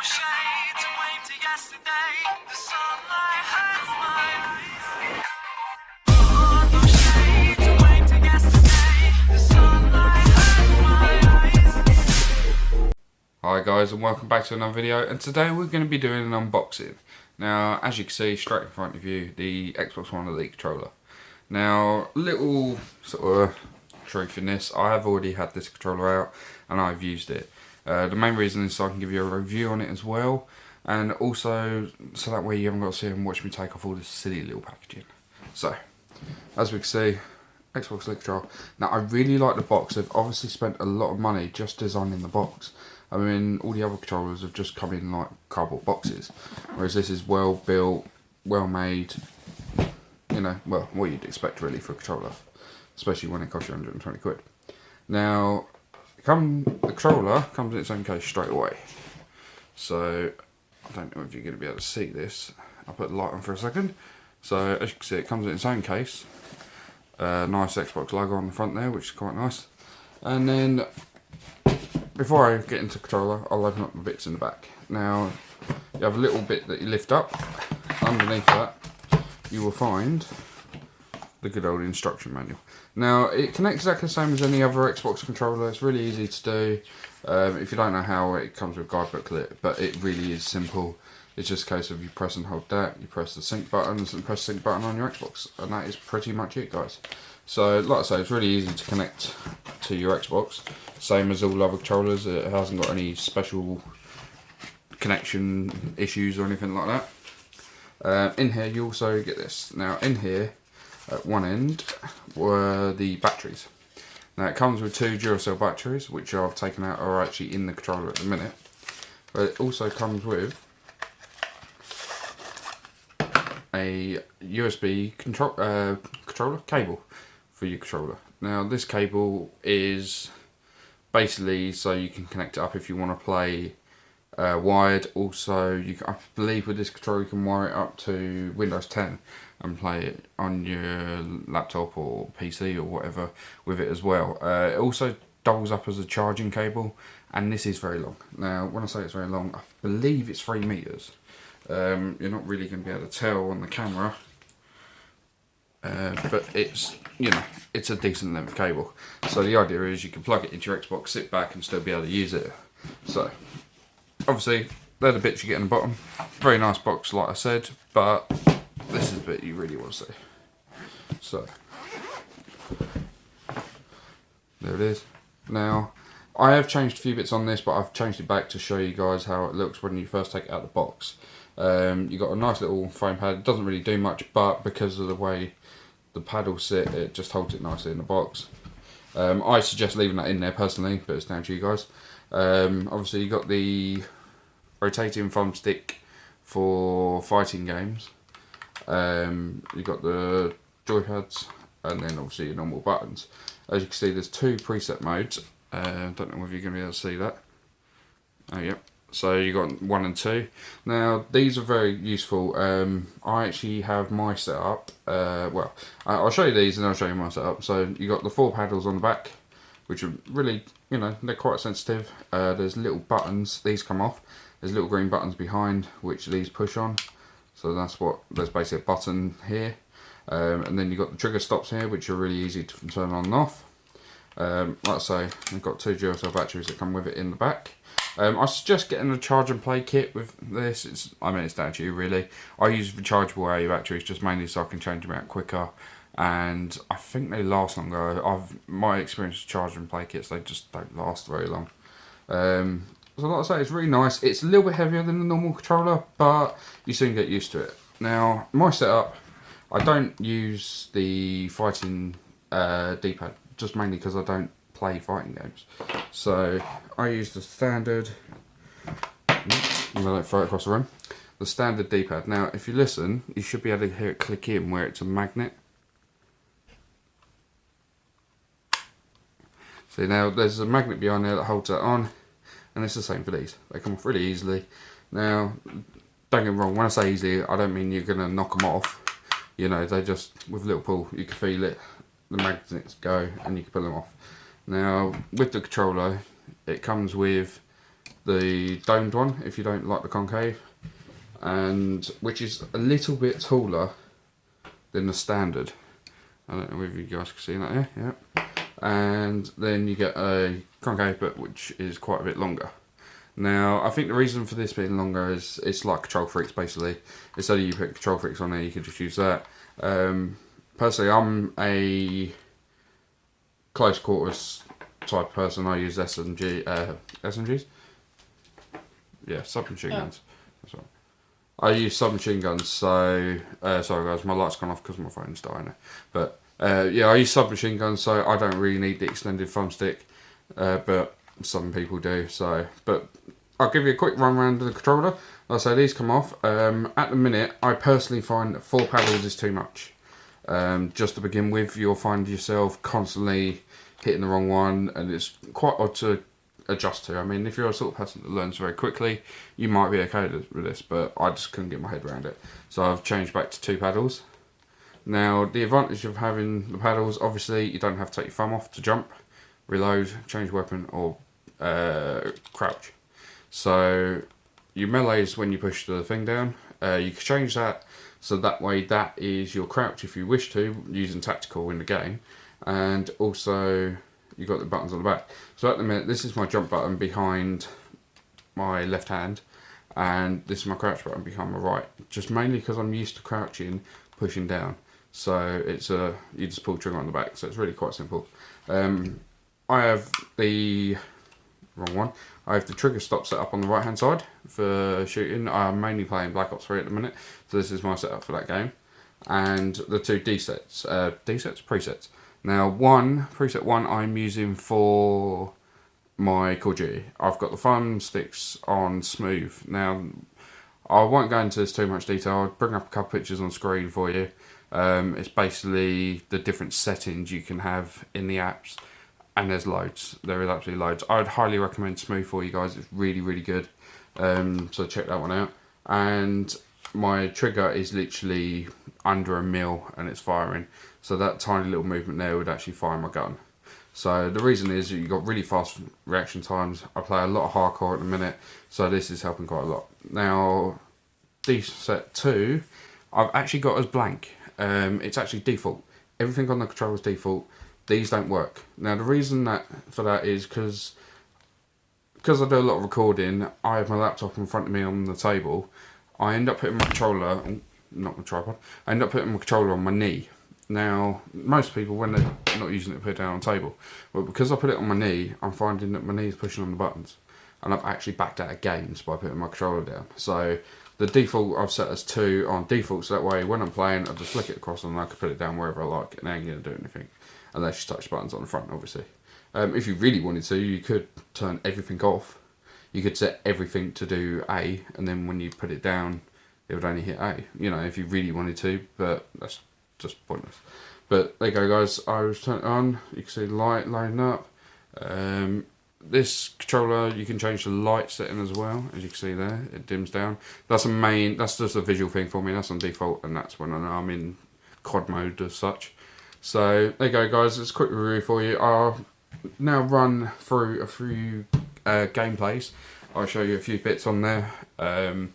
shades and wave to yesterday. The sunlight hurts my eyes. Oh, no shades and wave to yesterday. The sunlight hurts my eyes. Hi guys, and welcome back to another video, and today we're going to be doing an unboxing. Now, as you can see straight in front of you, the Xbox One Elite controller. Now, little sort of truth in this, I have already had this controller out and I've used it. The main reason is so I can give you a review on it as well, and also so that way you haven't got to sit and watch me take off all this silly little packaging. So, as we can see, Xbox Elite controller. Now, I really like the box. They've obviously spent a lot of money just designing the box. I mean, all the other controllers have just come in like cardboard boxes, whereas this is well built, well made. You know, well, what you'd expect really for a controller, especially when it costs you 120 quid. Now, the controller comes in its own case straight away. So, I don't know if you're going to be able to see this. I'll put the light on for a second. So, as you can see, it comes in its own case. Nice Xbox logo on the front there, which is quite nice. And then, before I get into the controller, I'll open up the bits in the back. Now, you have a little bit that you lift up. Underneath that, you will find the good old instruction manual. Now, it connects exactly the same as any other Xbox controller. It's really easy to do. If you don't know how, it comes with a guide booklet, but it really is simple. It's just a case of you press and hold that, you press the sync buttons, and press the sync button on your Xbox, and that is pretty much it, guys. So, like I say, it's really easy to connect to your Xbox. Same as all other controllers, it hasn't got any special connection issues or anything like that. In here, you also get this. Now, in here, at one end, were the batteries. Now, it comes with two Duracell batteries, which I've taken out are actually in the controller at the minute. But it also comes with a USB controller cable for your controller. Now, this cable is basically so you can connect it up if you want to play wired. Also, I believe with this controller you can wire it up to Windows 10 and play it on your laptop or PC or whatever with it as well. It also doubles up as a charging cable, and this is very long. Now, when I say it's very long, I believe it's 3 meters. You're not really going to be able to tell on the camera, but it's, you know, it's a decent length cable. So the idea is you can plug it into your Xbox, sit back and still be able to use it. So, obviously, they're the bits you get in the bottom. Very nice box, like I said, but this is the bit you really want to see. So, there it is. Now, I have changed a few bits on this, but I've changed it back to show you guys how it looks when you first take it out of the box. You got a nice little foam pad. It doesn't really do much, but because of the way the paddles sit, it just holds it nicely in the box. I suggest leaving that in there personally, but it's down to you guys. Obviously, you got the rotating thumbstick for fighting games. You got the joypads, and then obviously your normal buttons. As you can see, there's 2 preset modes. Don't know whether you're going to be able to see that. Oh, yep. So you got 1 and 2. Now, these are very useful. I actually have my setup. Well, I'll show you these and I'll show you my setup. So you got the 4 paddles on the back, which are really, you know, they're quite sensitive. There's little buttons. These come off. There's little green buttons behind, which these push on. So there's basically a button here. And then you've got the trigger stops here, which are really easy to turn on and off. Like I say, we've got 2 Duracell batteries that come with it in the back. I suggest getting a charge and play kit with this. It's down to you really. I use rechargeable AA batteries just mainly so I can change them out quicker, and I think they last longer. My experience with charge and play kits, they just don't last very long. So like I say, it's really nice. It's a little bit heavier than the normal controller, but you soon get used to it. Now, my setup, I don't use the fighting D-pad, just mainly because I don't play fighting games. So I use the standard, I'm going to throw it across the room, the standard D-pad. Now, if you listen, you should be able to hear it click in where it's a magnet. See, now there's a magnet behind there that holds that on, and it's the same for these. They come off really easily. Now, don't get me wrong, when I say easily, I don't mean you're going to knock them off. You know, they just, with a little pull, you can feel it, the magnets go, and you can pull them off. Now, with the controller, it comes with the domed one if you don't like the concave, and which is a little bit taller than the standard. I don't know if you guys can see that here. Yeah. And then you get a concave bit which is quite a bit longer. Now, I think the reason for this being longer is it's like Control Freaks basically. Instead of you put Control Freaks on there, you could just use that. Personally, I'm a close quarters type of person. I use SMGs. Yeah, submachine guns. That's right. I use submachine guns, so sorry guys, my light's gone off because my phone's dying. But yeah, I use submachine guns, so I don't really need the extended thumbstick, but some people do. So, but I'll give you a quick run around of the controller. Like I say, these come off. At the minute, I personally find that 4 paddles is too much. Just to begin with, you'll find yourself constantly hitting the wrong one, and it's quite odd to adjust to. I mean, if you're a sort of person that learns very quickly, you might be okay with this, but I just couldn't get my head around it. So I've changed back to 2 paddles. Now, the advantage of having the paddles, obviously, you don't have to take your thumb off to jump, reload, change weapon, or crouch. So your melee is when you push the thing down. You can change that, so that way that is your crouch if you wish to, using tactical in the game. And also, you've got the buttons on the back. So at the minute, this is my jump button behind my left hand, and this is my crouch button behind my right. Just mainly because I'm used to crouching, pushing down. So it's you just pull the trigger on the back. So it's really quite simple. I have the wrong one. I have the trigger stop set up on the right hand side for shooting. I'm mainly playing Black Ops 3 at the minute, so this is my setup for that game. And the 2 presets. Now, preset 1 I'm using for my Call of Duty. I've got the thumbsticks on smooth. Now, I won't go into this too much detail. I'll bring up a couple pictures on screen for you. It's basically the different settings you can have in the apps, and there's loads. There is absolutely loads. I would highly recommend smooth for you guys. It's really, really good. So check that one out. And my trigger is literally under a mil and it's firing. So that tiny little movement there would actually fire my gun. So the reason is you've got really fast reaction times. I play a lot of hardcore at the minute, so this is helping quite a lot. Now, set 2, I've actually got as blank. It's actually default. Everything on the controller is default. These don't work. Now the reason for that is because I do a lot of recording. I have my laptop in front of me on the table. I end up putting my controller, not my tripod, I end up putting my controller on my knee. Now, most people, when they're not using it, put it down on the table. But because I put it on my knee, I'm finding that my knee is pushing on the buttons. And I've actually backed out of games by putting my controller down. So the default I've set as 2 on default, so that way when I'm playing, I just flick it across and I can put it down wherever I like, and I ain't going to do anything. Unless you touch buttons on the front, obviously. If you really wanted to, you could turn everything off. You could set everything to do A, and then when you put it down, it would only hit A. You know, if you really wanted to, but that's just pointless. But there you go, guys. I was turning it on. You can see the light lighting up. This controller, you can change the light setting as well. As you can see there, it dims down. That's just a visual thing for me. That's on default, and that's when I'm in COD mode as such. So there you go, guys. It's a quick review for you. I'll now run through a few gameplays. I'll show you a few bits on there. I'm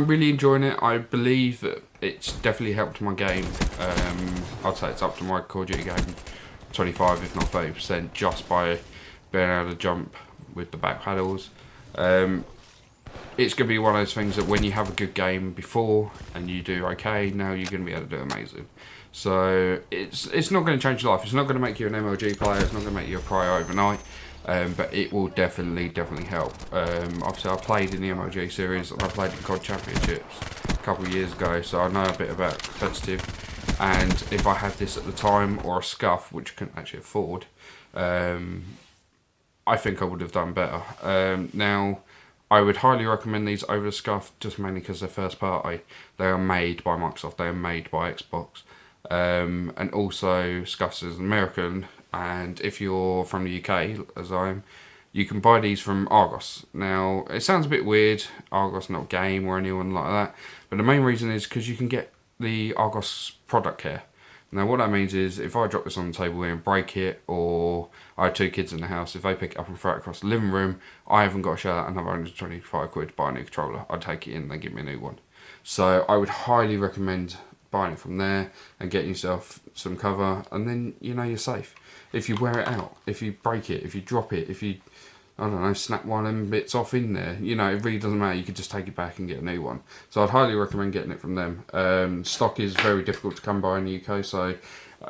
really enjoying it. I believe that it's definitely helped my game. I'd say it's up to my Call of Duty game 25 if not 30% just by being able to jump with the back paddles. It's going to be one of those things that when you have a good game before and you do okay, now you're going to be able to do amazing. So it's not going to change your life. It's not going to make you an MLG player. It's not going to make you a pro overnight. But it will definitely help. Obviously, I played in the MLG series. I played in COD Championships a couple of years ago, so I know a bit about competitive. And if I had this at the time, or a scuff, which I couldn't actually afford, I think I would have done better. Now, I would highly recommend these over the scuff, just mainly because they're first party. They are made by Microsoft. They are made by Xbox. And also, scuffs is American. And if you're from the UK, as I am, you can buy these from Argos. Now, it sounds a bit weird, Argos not game or anyone like that, but the main reason is because you can get the Argos product care. Now what that means is if I drop this on the table here and break it, or I have 2 kids in the house, if they pick it up and throw it across the living room, I haven't got to shell out another 125 quid to buy a new controller. I'd take it in and they give me a new one. So I would highly recommend buying it from there and getting yourself some cover, and then you know you're safe. If you wear it out, if you break it, if you drop it, if you, I don't know, snap one of them bits off in there, you know, it really doesn't matter. You could just take it back and get a new one. So I'd highly recommend getting it from them. Stock is very difficult to come by in the UK, so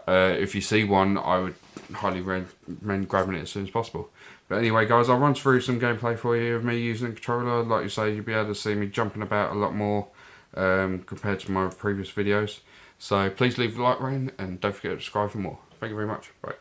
if you see one, I would highly recommend grabbing it as soon as possible. But anyway, guys, I'll run through some gameplay for you of me using a controller. Like you say, you'll be able to see me jumping about a lot more compared to my previous videos. So please leave a like rating and don't forget to subscribe for more. Thank you very much. Bye.